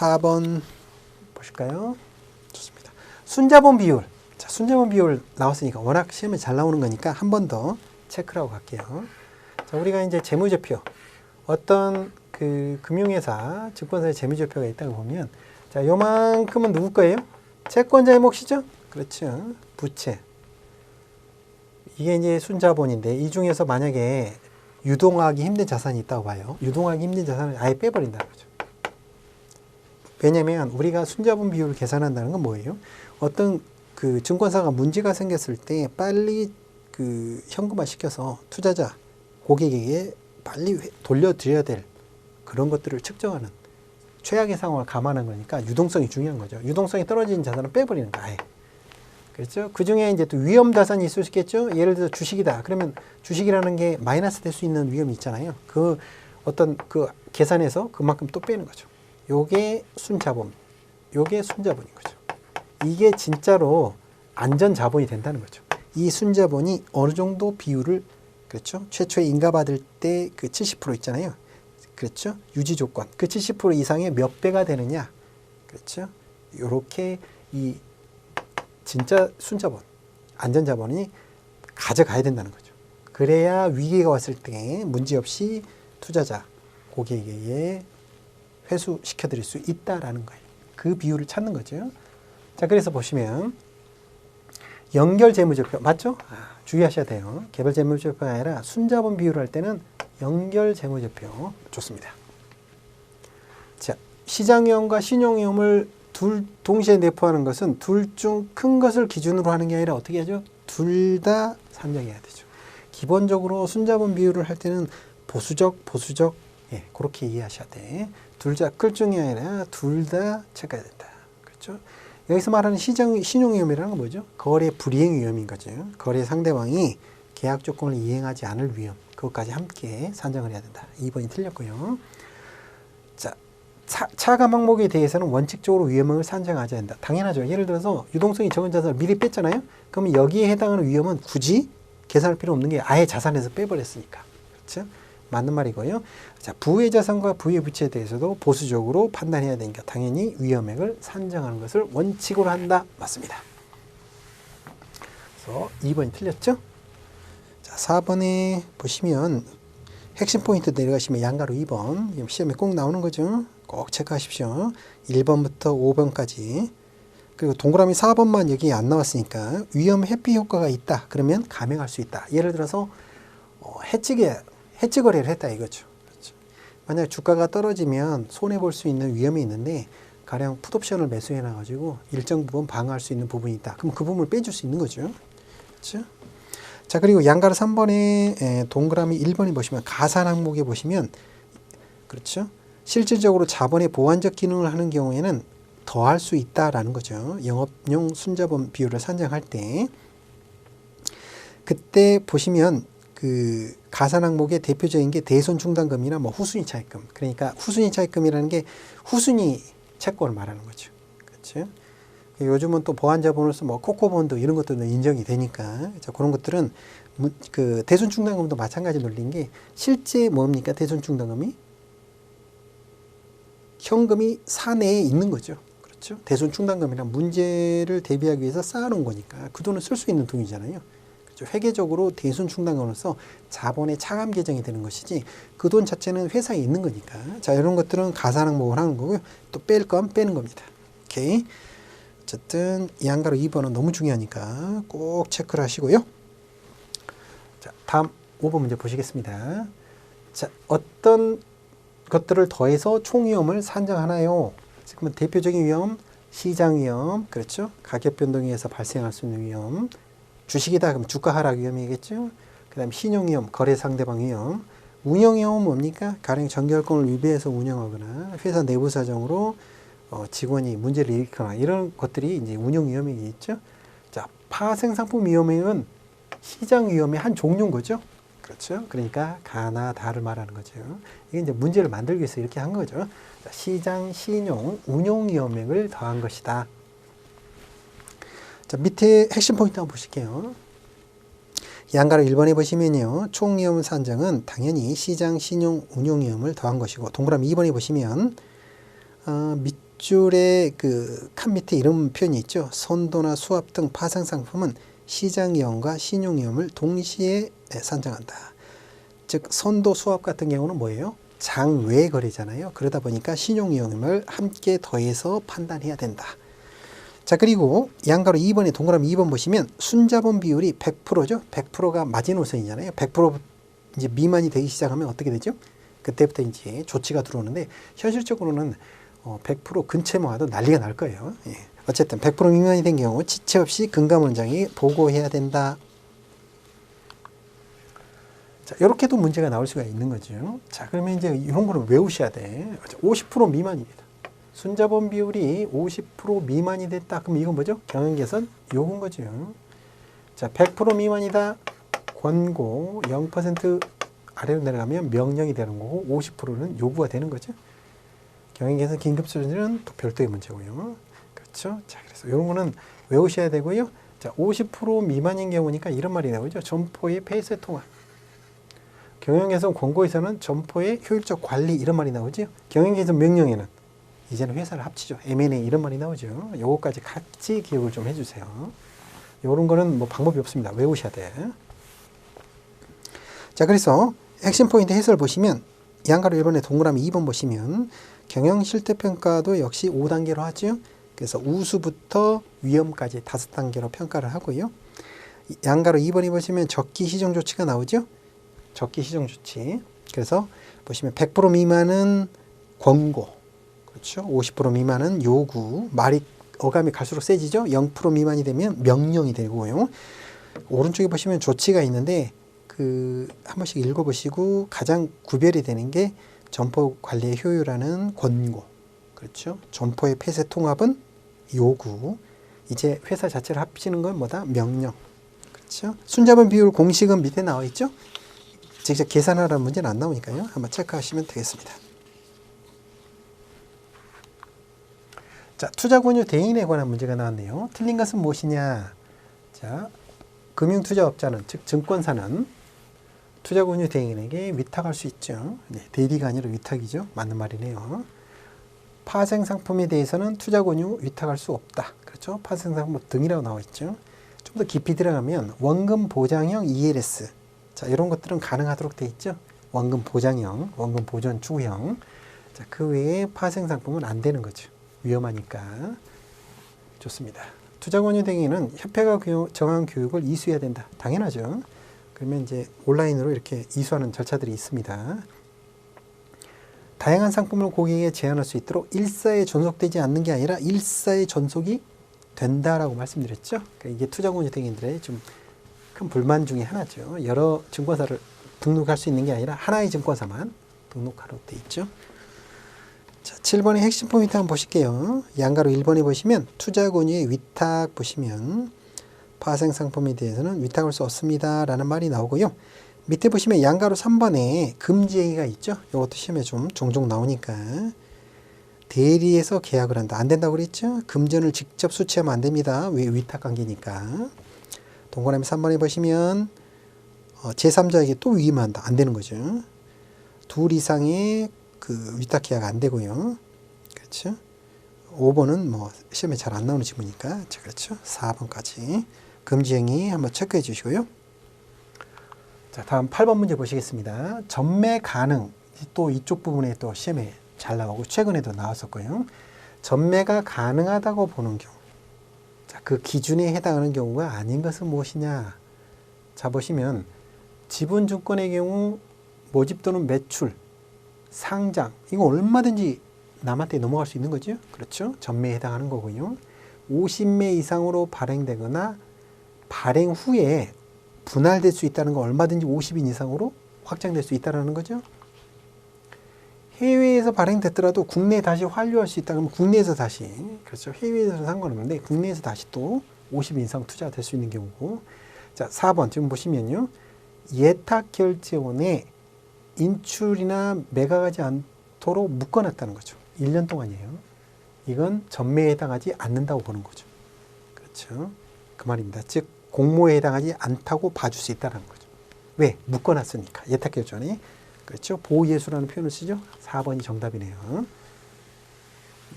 4번 보실까요? 좋습니다. 순자본 비율. 자, 순자본 비율 나왔으니까 워낙 시험에 잘 나오는 거니까 한 번 더 체크를 하고 갈게요. 자, 우리가 이제 재무제표, 어떤 그 금융회사, 증권사의 재무제표가 있다고 보면, 자, 요만큼은 누구 거예요? 채권자의 몫이죠? 그렇죠. 부채. 이게 이제 순자본인데, 이 중에서 만약에 유동하기 힘든 자산이 있다고 봐요. 유동하기 힘든 자산을 아예 빼버린다는 거죠. 왜냐면 우리가 순자본 비율을 계산한다는 건 뭐예요? 어떤 그 증권사가 문제가 생겼을 때 빨리 그 현금화 시켜서 투자자, 고객에게 빨리 돌려드려야 될 그런 것들을 측정하는 최악의 상황을 감안한 거니까 유동성이 중요한 거죠. 유동성이 떨어진 자산은 빼버리는 거 아예. 그렇죠? 그 중에 이제 또 위험 자산이 있을 수 있겠죠? 예를 들어서 주식이다. 그러면 주식이라는 게 마이너스 될 수 있는 위험이 있잖아요. 그 어떤 그 계산해서 그만큼 또 빼는 거죠. 요게 순자본. 요게 순자본인 거죠. 이게 진짜로 안전자본이 된다는 거죠. 이 순자본이 어느 정도 비율을, 그렇죠? 최초에 인가받을 때 그 70% 있잖아요. 그렇죠? 유지 조건. 그 70% 이상의 몇 배가 되느냐. 그렇죠? 요렇게 이 진짜 순자본, 안전자본이 가져가야 된다는 거죠. 그래야 위기가 왔을 때 문제없이 투자자, 고객에게 회수시켜드릴 수 있다라는 거예요. 그 비율을 찾는 거죠. 자, 그래서 보시면 연결재무제표 맞죠? 주의하셔야 돼요. 개별재무제표가 아니라 순자본 비율을 할 때는 연결재무제표 좋습니다. 자, 시장위험과 신용위험을 둘 동시에 내포하는 것은 둘 중 큰 것을 기준으로 하는 게 아니라 어떻게 하죠? 둘 다 산정해야 되죠. 기본적으로 순자본 비율을 할 때는 보수적, 예, 그렇게 이해하셔야 돼. 둘 다 클 중이 아니라 둘 다 체크해야 된다. 그렇죠? 여기서 말하는 신용위험이라는 건 뭐죠? 거래 불이행 위험인 거죠. 거래 상대방이 계약 조건을 이행하지 않을 위험. 그것까지 함께 산정을 해야 된다. 2번이 틀렸고요. 자, 차감 항목에 대해서는 원칙적으로 위험을 산정하지 않는다. 당연하죠. 예를 들어서 유동성이 적은 자산을 미리 뺐잖아요. 그러면 여기에 해당하는 위험은 굳이 계산할 필요 없는 게 아예 자산에서 빼버렸으니까. 그렇죠? 맞는 말이고요. 자, 부의 자산과 부의 부채에 대해서도 보수적으로 판단해야 되니까 당연히 위험액을 산정하는 것을 원칙으로 한다. 맞습니다. 그래서 2번이 틀렸죠? 자, 4번에 보시면 핵심 포인트 내려가시면 양가로 2번. 시험에 꼭 나오는 거죠. 꼭 체크하십시오. 1번부터 5번까지. 그리고 동그라미 4번만 여기 안 나왔으니까 위험 회피 효과가 있다. 그러면 감행할 수 있다. 예를 들어서 해지 거래를 했다 이거죠. 그렇죠. 만약 주가가 떨어지면 손해볼 수 있는 위험이 있는데 가령 풋옵션을 매수해 놔가지고 일정 부분 방어할 수 있는 부분이 있다. 그럼 그 부분을 빼줄 수 있는 거죠. 그렇죠? 자, 그리고 양가로 3번에 동그라미 1번에 보시면 가산 항목에 보시면 그렇죠? 실질적으로 자본의 보완적 기능을 하는 경우에는 더할 수 있다라는 거죠. 영업용 순자본 비율을 산정할 때 그때 보시면 그 가산 항목의 대표적인 게 대손 충당금이나 뭐 후순위 차입금. 그러니까 후순위 차입금이라는 게 후순위 채권을 말하는 거죠. 그렇죠? 요즘은 또 보완자본으로서 뭐 코코본드 이런 것들도 인정이 되니까 자, 그런 것들은 그 대손 충당금도 마찬가지 논리인 게 실제 뭡니까? 대손 충당금이 현금이 사내에 있는 거죠. 그렇죠? 대손 충당금이란 문제를 대비하기 위해서 쌓아놓은 거니까 그 돈을 쓸 수 있는 돈이잖아요. 그렇죠? 회계적으로 대손 충당금으로서 자본의 차감 계정이 되는 것이지 그 돈 자체는 회사에 있는 거니까 자, 이런 것들은 가산 항목을 하는 거고요. 또 뺄 건 빼는 겁니다. 오케이. 어쨌든 이 한가로 2번은 너무 중요하니까 꼭 체크를 하시고요. 자, 다음 5번 문제 보시겠습니다. 자, 어떤 것들을 더해서 총위험을 산정하나요? 지금 대표적인 위험, 시장 위험, 그렇죠? 가격 변동에 의해서 발생할 수 있는 위험, 주식이다 그러면 주가 하락 위험이겠죠? 그 다음 신용 위험, 거래 상대방 위험, 운영 위험은 뭡니까? 가령 정결권을 위배해서 운영하거나 회사 내부 사정으로 직원이 문제를 일으키거나 이런 것들이 이제 운영 위험이겠죠. 자, 파생 상품 위험은 시장 위험의 한 종류인 거죠. 그렇죠. 그러니까 가나 다를 말하는 거죠. 이게 이제 문제를 만들기 위해서 이렇게 한 거죠. 자, 시장, 신용, 운용 위험액을 더한 것이다. 자, 밑에 핵심 포인트 한번 보실게요. 양가로 1번에 보시면요. 총 위험 산정은 당연히 시장, 신용, 운용 위험을 더한 것이고 동그라미 2번에 보시면 밑 밑줄에 그 칸 밑에 이런 표현이 있죠. 선도나 수압 등 파생 상품은 시장위험과 신용위험을 동시에 산정한다. 즉 선도, 수압 같은 경우는 뭐예요? 장외 거래잖아요. 그러다 보니까 신용위험을 함께 더해서 판단해야 된다. 자, 그리고 양가로 2번에 동그라미 2번 보시면 순자본 비율이 100%죠. 100%가 마지노선이잖아요. 100% 이제 미만이 되기 시작하면 어떻게 되죠? 그때부터 이제 조치가 들어오는데 현실적으로는 100% 근처에만 와도 난리가 날 거예요. 예. 어쨌든 100% 미만이 된 경우 지체 없이 금감원장이 보고해야 된다. 자, 이렇게도 문제가 나올 수가 있는 거죠. 자, 그러면 이제 이런 거는 외우셔야 돼. 50% 미만입니다. 순자본 비율이 50% 미만이 됐다. 그럼 이건 뭐죠? 경영개선 요건 거죠. 자, 100% 미만이다. 권고 0% 아래로 내려가면 명령이 되는 거고 50%는 요구가 되는 거죠. 경영개선 긴급조치는 또 별도의 문제고요. 그렇죠? 자, 그래서 이런 거는 외우셔야 되고요. 자, 50% 미만인 경우니까 이런 말이 나오죠. 점포의 폐쇄 통화. 경영개선 권고에서는 점포의 효율적 관리 이런 말이 나오죠. 경영개선 명령에는 이제는 회사를 합치죠. M&A 이런 말이 나오죠. 요거까지 같이 기억을 좀 해주세요. 요런 거는 뭐 방법이 없습니다. 외우셔야 돼. 자, 그래서 핵심 포인트 해설 보시면 양가로 1번에 동그라미 2번 보시면 경영 실태 평가도 역시 5단계로 하죠. 그래서 우수부터 위험까지 5단계로 평가를 하고요. 양가로 2번에 보시면 적기 시정 조치가 나오죠. 적기 시정 조치. 그래서 보시면 100% 미만은 권고. 그렇죠. 50% 미만은 요구. 말이 어감이 갈수록 세지죠. 0% 미만이 되면 명령이 되고요. 오른쪽에 보시면 조치가 있는데 한 번씩 읽어보시고 가장 구별이 되는 게 점포 관리의 효율화는 권고. 그렇죠. 점포의 폐쇄 통합은 요구. 이제 회사 자체를 합치는 건 뭐다? 명령. 그렇죠. 순자본 비율 공식은 밑에 나와 있죠. 직접 계산하라는 문제는 안 나오니까요. 한번 체크하시면 되겠습니다. 자, 투자권유 대인에 관한 문제가 나왔네요. 틀린 것은 무엇이냐? 자, 금융투자업자는 즉 증권사는 투자권유 대인에게 위탁할 수 있죠. 네, 대리가 아니라 위탁이죠. 맞는 말이네요. 파생상품에 대해서는 투자권유 위탁할 수 없다. 그렇죠? 파생상품 등이라고 나와 있죠. 좀 더 깊이 들어가면 원금 보장형 ELS. 자, 이런 것들은 가능하도록 돼 있죠. 원금 보장형, 원금 보전 추구형. 자, 그 외에 파생상품은 안 되는 거죠. 위험하니까. 좋습니다. 투자권유 등에는 협회가 정한 교육을 이수해야 된다. 당연하죠. 그러면 이제 온라인으로 이렇게 이수하는 절차들이 있습니다. 다양한 상품을 고객에게 제안할 수 있도록 일사에 존속되지 않는 게 아니라 일사에 존속이 된다라고 말씀드렸죠. 그러니까 이게 투자권유 등인들의 좀 큰 불만 중에 하나죠. 여러 증권사를 등록할 수 있는 게 아니라 하나의 증권사만 등록하도록 돼 있죠. 자, 7번의 핵심 포인트 한번 보실게요. 양가로 1번에 보시면 투자권유의 위탁 보시면 파생상품에 대해서는 위탁할 수 없습니다 라는 말이 나오고요. 밑에 보시면 양가로 3번에 금지행위가 있죠. 이것도 시험에 좀 종종 나오니까 대리에서 계약을 한다. 안 된다고 그랬죠. 금전을 직접 수취하면 안 됩니다. 왜? 위탁관계니까. 동그라미 3번에 보시면 제3자에게 또 위임한다. 안 되는 거죠. 둘 이상의 위탁 계약 안 되고요. 그렇죠. 5번은 뭐 시험에 잘 안 나오는 지문이니까. 그렇죠. 4번까지 금지행위 한번 체크해 주시고요. 자, 다음 8번 문제 보시겠습니다. 전매 가능. 또 이쪽 부분에 또 시험에 잘 나오고 최근에도 나왔었고요. 전매가 가능하다고 보는 경우. 자, 그 기준에 해당하는 경우가 아닌 것은 무엇이냐? 자, 보시면 지분증권의 경우 모집 또는 매출, 상장 이거 얼마든지 남한테 넘어갈 수 있는 거죠. 그렇죠. 전매에 해당하는 거고요. 50매 이상으로 발행되거나 발행 후에 분할될 수 있다는 거 얼마든지 50인 이상으로 확장될 수 있다는 거죠. 해외에서 발행됐더라도 국내에 다시 환류할 수 있다 그러면 국내에서 다시 그렇죠. 해외에서는 상관없는데 국내에서 다시 또 50인 이상 투자가 될 수 있는 경우고. 자, 4번 지금 보시면요. 예탁결제원에 인출이나 매각하지 않도록 묶어놨다는 거죠. 1년 동안이에요. 이건 전매에 해당하지 않는다고 보는 거죠. 그렇죠. 그 말입니다. 즉 공모에 해당하지 않다고 봐줄 수 있다는 거죠. 왜? 묶어놨으니까. 예탁결제원이. 그렇죠. 보호예수라는 표현을 쓰죠. 4번이 정답이네요.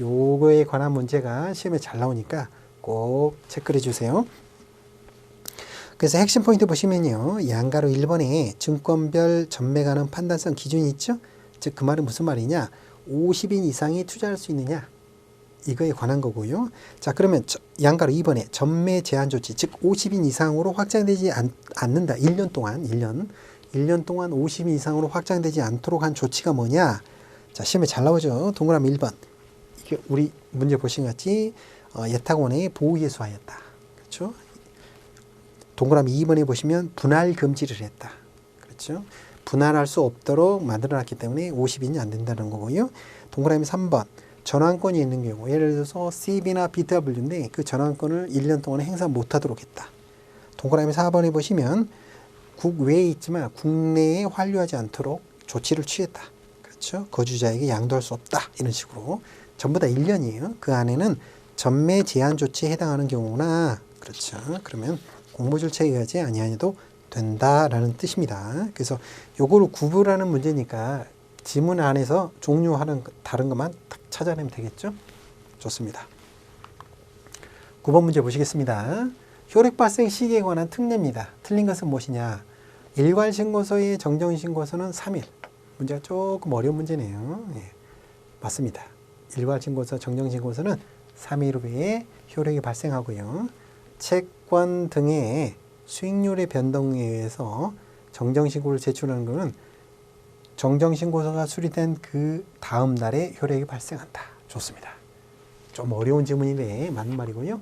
요거에 관한 문제가 시험에 잘 나오니까 꼭 체크를 해주세요. 그래서 핵심 포인트 보시면요. 양가로 1번에 증권별 전매 가능 판단성 기준이 있죠. 즉 그 말은 무슨 말이냐. 50인 이상이 투자할 수 있느냐. 이거에 관한 거고요. 자, 그러면 양가로 2번에 전매 제한 조치, 즉 50인 이상으로 확장되지 않는다. 1년 동안 1년 동안 50인 이상으로 확장되지 않도록 한 조치가 뭐냐. 자, 시험에 잘 나오죠. 동그라미 1번. 이게 우리 문제 보신 것 같이 예탁원의 보호예수하였다. 그렇죠? 동그라미 2번에 보시면 분할 금지를 했다. 그렇죠? 분할할 수 없도록 만들어놨기 때문에 50인이 안 된다는 거고요. 동그라미 3번. 전환권이 있는 경우, 예를 들어서 CB나 BW인데 그 전환권을 1년 동안 행사 못하도록 했다. 동그라미 4번에 보시면 국외에 있지만 국내에 환류하지 않도록 조치를 취했다. 그렇죠? 거주자에게 양도할 수 없다. 이런 식으로 전부 다 1년이에요. 그 안에는 전매 제한 조치에 해당하는 경우나, 그렇죠? 그러면 공모 절차에 의하지 아니하여도 된다라는 뜻입니다. 그래서 요거를 구분하는 문제니까 지문 안에서 종류하는 다른 것만 딱 찾아내면 되겠죠? 좋습니다. 9번 문제 보시겠습니다. 효력 발생 시기에 관한 특례입니다. 틀린 것은 무엇이냐? 일괄신고서의 정정신고서는 3일. 문제가 조금 어려운 문제네요. 예, 맞습니다. 일괄신고서, 정정신고서는 3일 후에 효력이 발생하고요. 채권 등의 수익률의 변동에 의해서 정정신고를 제출하는 것은 정정신고서가 수리된 그 다음 날에 효력이 발생한다. 좋습니다. 좀 어려운 질문인데 맞는 말이고요.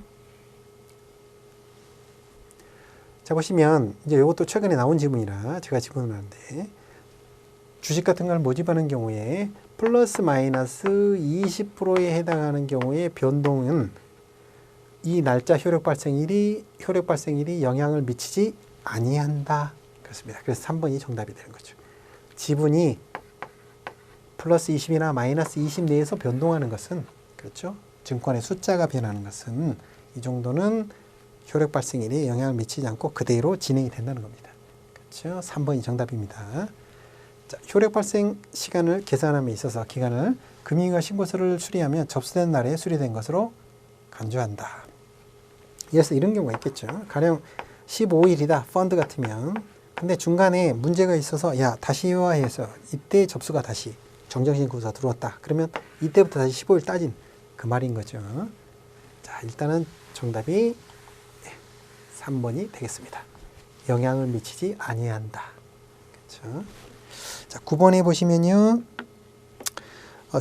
자, 보시면 이제 이것도 최근에 나온 질문이라 제가 질문을 하는데, 주식 같은 걸 모집하는 경우에 플러스 마이너스 20%에 해당하는 경우에 변동은 이 날짜 효력 발생일이 영향을 미치지 아니한다. 그렇습니다. 그래서 3번이 정답이 되는 거죠. 지분이 플러스 20이나 마이너스 20 내에서 변동하는 것은, 그렇죠? 증권의 숫자가 변하는 것은 이 정도는 효력 발생일에 영향을 미치지 않고 그대로 진행이 된다는 겁니다. 그렇죠? 3번이 정답입니다. 자, 효력 발생 시간을 계산함에 있어서 기간을 금융위가 신고서를 수리하면 접수된 날에 수리된 것으로 간주한다. 그래서 이런 경우가 있겠죠. 가령 15일이다. 펀드 같으면. 근데 중간에 문제가 있어서 다시 회화해서 이때 접수가 다시 정정신고서가 들어왔다. 그러면 이때부터 다시 15일 따진 그 말인 거죠. 자, 일단은 정답이 3번이 되겠습니다. 영향을 미치지 아니한다. 그렇죠? 자, 9번에 보시면요.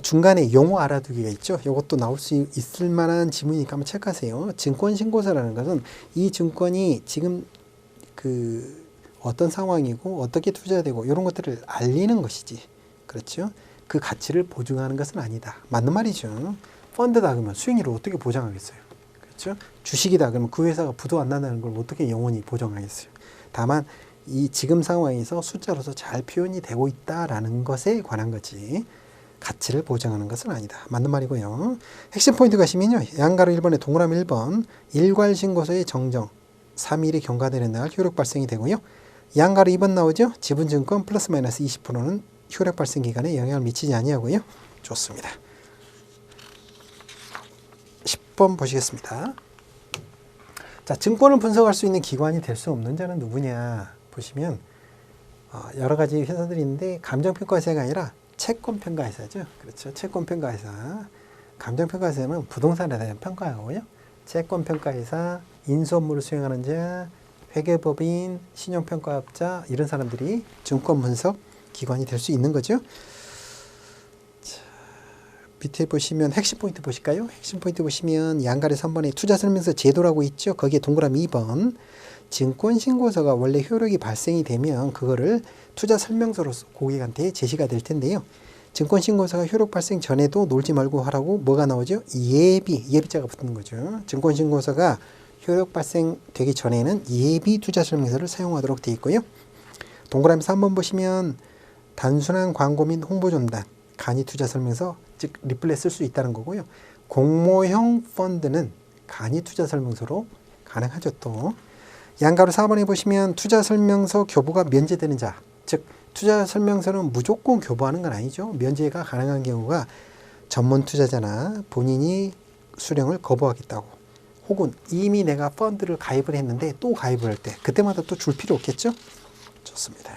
중간에 용어 알아두기가 있죠. 이것도 나올 수 있을 만한 지문이니까 한번 체크하세요. 증권신고서라는 것은 이 증권이 지금 어떤 상황이고 어떻게 투자되고 이런 것들을 알리는 것이지. 그렇죠? 그 가치를 보증하는 것은 아니다. 맞는 말이죠. 펀드다 그러면 수익률을 어떻게 보장하겠어요? 그렇죠? 주식이다 그러면 그 회사가 부도 안 난다는 걸 어떻게 영원히 보장하겠어요? 다만 이 지금 상황에서 숫자로서 잘 표현이 되고 있다라는 것에 관한 거지. 가치를 보장하는 것은 아니다. 맞는 말이고요. 핵심 포인트 가시면요. 양가로 1번에 동그라미 1번 일괄신고서의 정정 3일이 경과되는 날 효력 발생이 되고요. 양가로 2번 나오죠. 지분증권 플러스 마이너스 20%는 효력 발생 기간에 영향을 미치지 아니하고요. 좋습니다. 10번 보시겠습니다. 자, 증권을 분석할 수 있는 기관이 될 수 없는 자는 누구냐 보시면 여러 가지 회사들이 있는데 감정평가회사가 아니라 채권평가회사죠. 그렇죠. 채권평가회사. 감정평가회사는 부동산에 대한 평가하고요. 채권평가회사, 인수업무를 수행하는 자, 회계법인, 신용평가업자 이런 사람들이 증권 분석 기관이 될 수 있는 거죠. 자, 밑에 보시면 핵심 포인트 보실까요? 핵심 포인트 보시면 양가리 3번에 투자설명서 제도라고 있죠. 거기에 동그라미 2번 증권신고서가 원래 효력이 발생이 되면 그거를 투자설명서로서 고객한테 제시가 될 텐데요. 증권신고서가 효력 발생 전에도 놀지 말고 하라고 뭐가 나오죠? 예비자가 붙는 거죠. 증권신고서가 효력 발생되기 전에는 예비 투자설명서를 사용하도록 되어 있고요. 동그라미 3번 보시면 단순한 광고 및 홍보전단, 간이 투자설명서, 즉 리플렛 쓸 수 있다는 거고요. 공모형 펀드는 간이 투자설명서로 가능하죠. 또 양가로 4번에 보시면 투자설명서 교부가 면제되는 자, 즉 투자설명서는 무조건 교부하는 건 아니죠. 면제가 가능한 경우가 전문 투자자나 본인이 수령을 거부하겠다고, 혹은 이미 내가 펀드를 가입을 했는데 또 가입을 할 때 그때마다 또 줄 필요 없겠죠? 좋습니다.